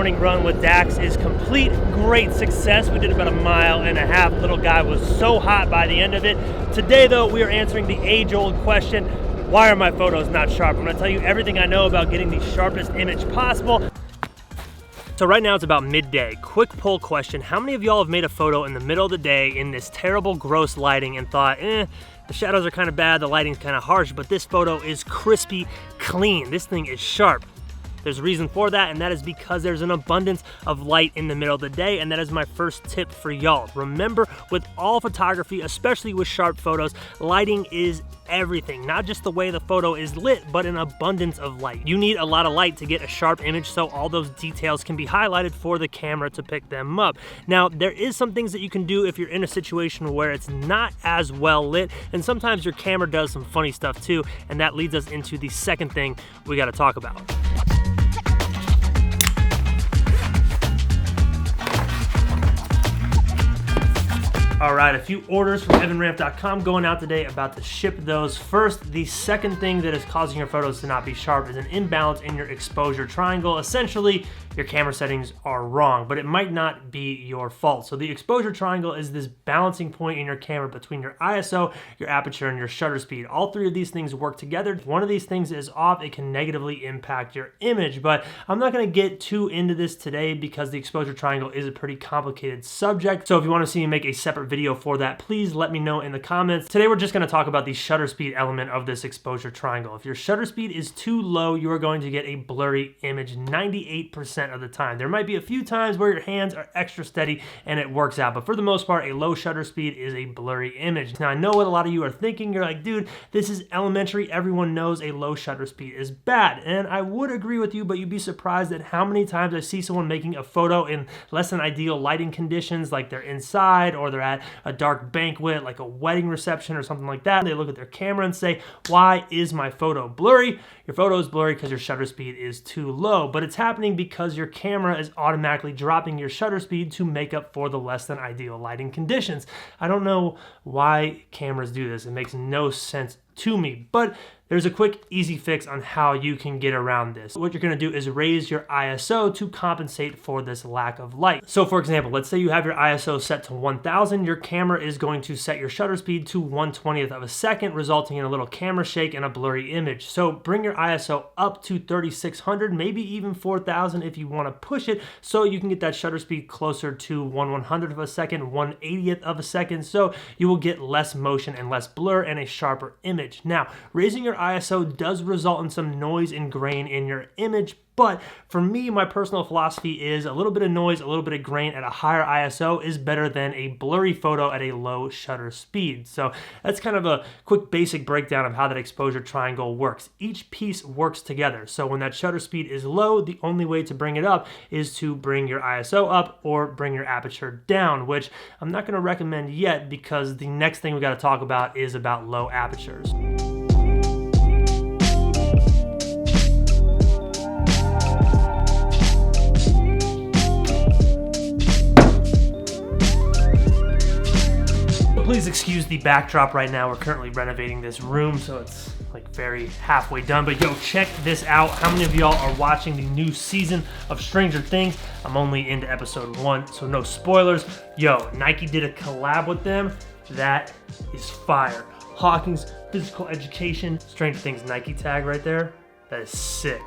morning run with Dax is complete great success. We did about 1.5 miles. Little guy was so hot by the end of it. Today though, we are answering the age-old question, why are my photos not sharp? I'm gonna tell you everything I know about getting the sharpest image possible. So right now it's about midday. Quick poll question, how many of y'all have made a photo in the middle of the day in this terrible, gross lighting and thought, the shadows are kind of bad, the lighting's kind of harsh, but this photo is crispy clean. This thing is sharp. There's a reason for that, and that is because there's an abundance of light in the middle of the day, and that is my first tip for y'all. Remember, with all photography, especially with sharp photos, lighting is everything. Not just the way the photo is lit, but an abundance of light. You need a lot of light to get a sharp image so all those details can be highlighted for the camera to pick them up. Now, there is some things that you can do if you're in a situation where it's not as well lit, and sometimes your camera does some funny stuff too, and that leads us into the second thing we gotta talk about. All right, a few orders from evanranft.com going out today, about to ship those. First, the second thing that is causing your photos to not be sharp is an imbalance in your exposure triangle. Essentially, your camera settings are wrong, but it might not be your fault. So the exposure triangle is this balancing point in your camera between your ISO, your aperture, and your shutter speed. All three of these things work together. If one of these things is off, it can negatively impact your image, but I'm not gonna get too into this today because the exposure triangle is a pretty complicated subject. So if you wanna see me make a separate video for that, please let me know in the comments. Today we're just gonna talk about the shutter speed element of this exposure triangle. If your shutter speed is too low, you are going to get a blurry image 98% of the time. There might be a few times where your hands are extra steady and it works out, but for the most part, a low shutter speed is a blurry image. Now I know what a lot of you are thinking. You're like, dude, this is elementary. Everyone knows a low shutter speed is bad. And I would agree with you, but you'd be surprised at how many times I see someone making a photo in less than ideal lighting conditions, like they're inside or they're at a dark banquet, like a wedding reception or something like that. They look at their camera and say, why is my photo blurry? Your photo is blurry because your shutter speed is too low, but it's happening because your camera is automatically dropping your shutter speed to make up for the less than ideal lighting conditions. I don't know why cameras do this. It makes no sense to me, but there's a quick, easy fix on how you can get around this. What you're gonna do is raise your ISO to compensate for this lack of light. So for example, let's say you have your ISO set to 1000, your camera is going to set your shutter speed to 1/20th of a second, resulting in a little camera shake and a blurry image. So bring your ISO up to 3600, maybe even 4000 if you wanna push it, so you can get that shutter speed closer to 1/100th of a second, 1/80th of a second, so you will get less motion and less blur and a sharper image. Now, raising your ISO does result in some noise and grain in your image, but for me, my personal philosophy is a little bit of noise, a little bit of grain at a higher ISO is better than a blurry photo at a low shutter speed. So that's kind of a quick basic breakdown of how that exposure triangle works. Each piece works together. So when that shutter speed is low, the only way to bring it up is to bring your ISO up or bring your aperture down, which I'm not gonna recommend yet because the next thing we gotta talk about is about low apertures. Please excuse the backdrop right now. We're currently renovating this room, so it's like very halfway done. But yo, check this out. How many of y'all are watching the new season of Stranger Things? I'm only into episode 1, so no spoilers. Yo, Nike did a collab with them. That is fire. Hawkins Physical Education, Stranger Things Nike tag right there. That is sick.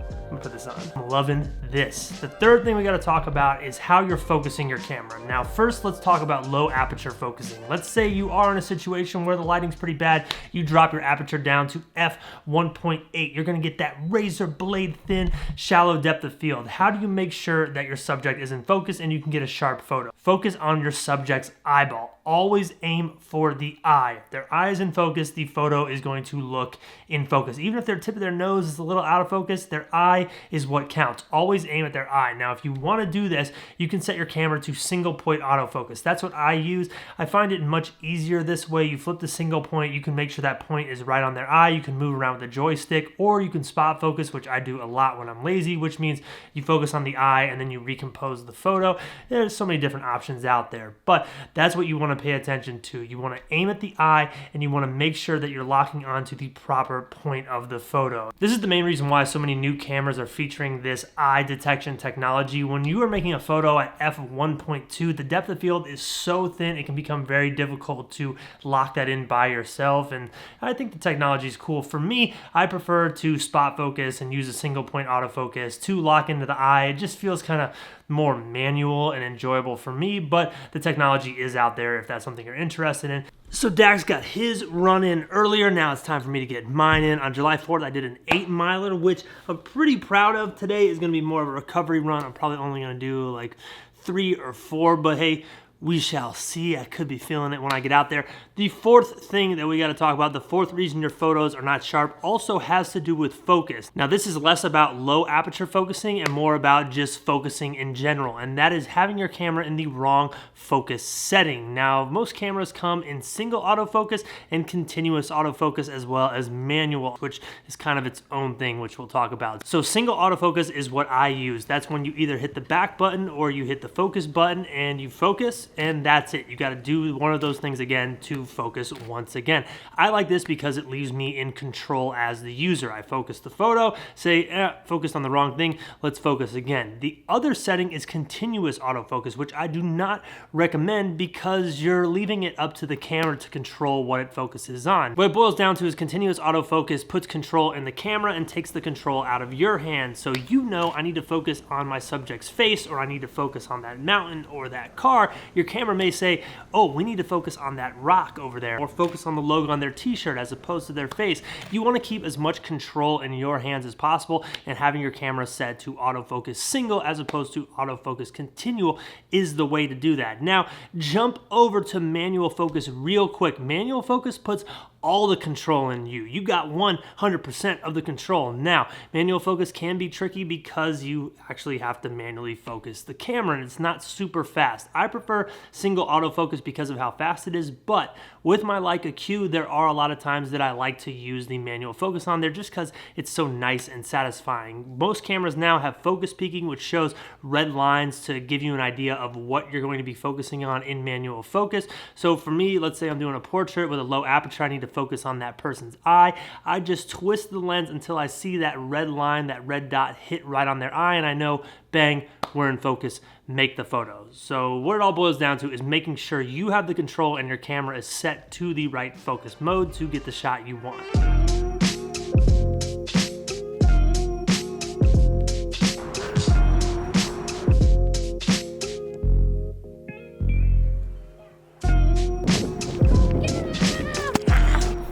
I'm gonna put this on. I'm loving this. The third thing we gotta talk about is how you're focusing your camera. Now, first, let's talk about low aperture focusing. Let's say you are in a situation where the lighting's pretty bad. You drop your aperture down to f1.8. You're gonna get that razor blade thin, shallow depth of field. How do you make sure that your subject is in focus and you can get a sharp photo? Focus on your subject's eyeball. Always aim for the eye. If their eye is in focus, the photo is going to look in focus. Even if their tip of their nose is a little out of focus, their eye is what counts. Always aim at their eye. Now, if you want to do this, you can set your camera to single point autofocus. That's what I use. I find it much easier this way. You flip the single point, you can make sure that point is right on their eye. You can move around with the joystick, or you can spot focus, which I do a lot when I'm lazy, which means you focus on the eye and then you recompose the photo. There's so many different options out there, but that's what you want to pay attention to. You want to aim at the eye and you want to make sure that you're locking onto the proper point of the photo. This is the main reason why so many new new cameras are featuring this eye detection technology. When you are making a photo at f1.2, the depth of field is so thin, it can become very difficult to lock that in by yourself. And I think the technology is cool. For me, I prefer to spot focus and use a single point autofocus to lock into the eye. It just feels kind of more manual and enjoyable for me, but the technology is out there if that's something you're interested in. So Dax got his run in earlier. Now it's time for me to get mine in. On July 4th, I did an 8-miler, which I'm pretty proud of. Today is going to be more of a recovery run. I'm probably only going to do like 3 or 4, but hey, we shall see. I could be feeling it when I get out there. The fourth thing that we got to talk about, the fourth reason your photos are not sharp, also has to do with focus. Now, this is less about low aperture focusing and more about just focusing in general, and that is having your camera in the wrong focus setting. Now, most cameras come in single autofocus and continuous autofocus, as well as manual, which is kind of its own thing, which we'll talk about. So single autofocus is what I use. That's when you either hit the back button or you hit the focus button and you focus, and that's it. You got to do one of those things again to focus once again. I like this because it leaves me in control as the user. I focus the photo, say, focused on the wrong thing, let's focus again. The other setting is continuous autofocus, which I do not recommend because you're leaving it up to the camera to control what it focuses on. What it boils down to is continuous autofocus puts control in the camera and takes the control out of your hand. So you know I need to focus on my subject's face, or I need to focus on that mountain or that car. Your camera may say, oh, we need to focus on that rock over there, or focus on the logo on their t-shirt as opposed to their face. You want to keep as much control in your hands as possible, and having your camera set to autofocus single as opposed to autofocus continual is the way to do that. Now, jump over to manual focus real quick. Manual focus puts all the control in you. You got 100% of the control. Now, manual focus can be tricky because you actually have to manually focus the camera, and it's not super fast. I prefer single autofocus because of how fast it is, but with my Leica Q, there are a lot of times that I like to use the manual focus on there just because it's so nice and satisfying. Most cameras now have focus peaking, which shows red lines to give you an idea of what you're going to be focusing on in manual focus. So for me, let's say I'm doing a portrait with a low aperture, I need to focus on that person's eye. I just twist the lens until I see that red line, that red dot hit right on their eye, and I know, bang, we're in focus, make the photos. So what it all boils down to is making sure you have the control and your camera is set to the right focus mode to get the shot you want.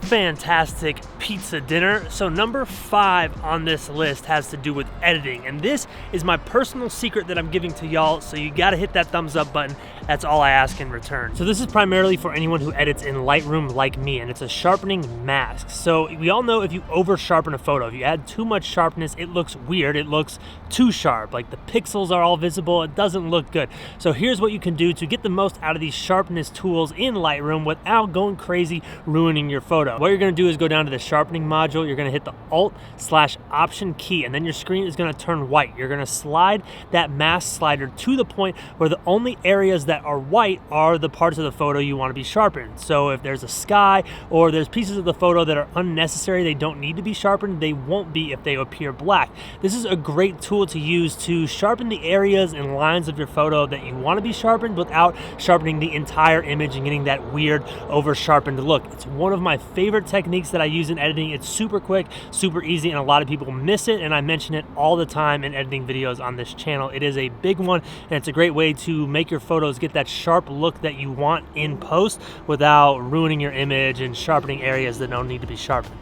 Fantastic pizza dinner. So number 5 on this list has to do with editing, and this is my personal secret that I'm giving to y'all, so you gotta hit that thumbs up button. That's all I ask in return. So this is primarily for anyone who edits in Lightroom like me, and it's a sharpening mask. So we all know if you over sharpen a photo, if you add too much sharpness, it looks weird, it looks too sharp, like the pixels are all visible, it doesn't look good. So here's what you can do to get the most out of these sharpness tools in Lightroom without going crazy ruining your photo. What you're gonna do is go down to the sharpening module, you're gonna hit the Alt/Option key, and then your screen is gonna turn white. You're gonna slide that mask slider to the point where the only areas that are white are the parts of the photo you wanna be sharpened. So if there's a sky or there's pieces of the photo that are unnecessary, they don't need to be sharpened, they won't be if they appear black. This is a great tool to use to sharpen the areas and lines of your photo that you wanna be sharpened without sharpening the entire image and getting that weird over sharpened look. It's one of my favorite techniques that I use in editing. It's super quick, super easy, and a lot of people miss it, and I mention it all the time in editing videos on this channel. It is a big one, and it's a great way to make your photos get that sharp look that you want in post without ruining your image and sharpening areas that don't need to be sharpened.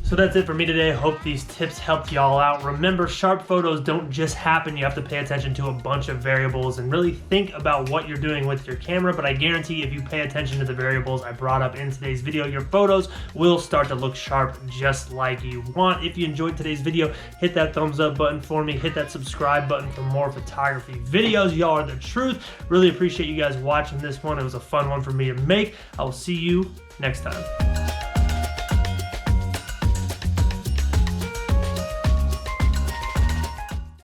So that's it for me today. Hope these tips helped y'all out. Remember, sharp photos don't just happen. You have to pay attention to a bunch of variables and really think about what you're doing with your camera. But I guarantee if you pay attention to the variables I brought up in today's video, your photos will start to look sharp just like you want. If you enjoyed today's video, hit that thumbs up button for me. Hit that subscribe button for more photography videos. Y'all are the truth. Really appreciate you guys watching this one. It was a fun one for me to make. I will see you next time.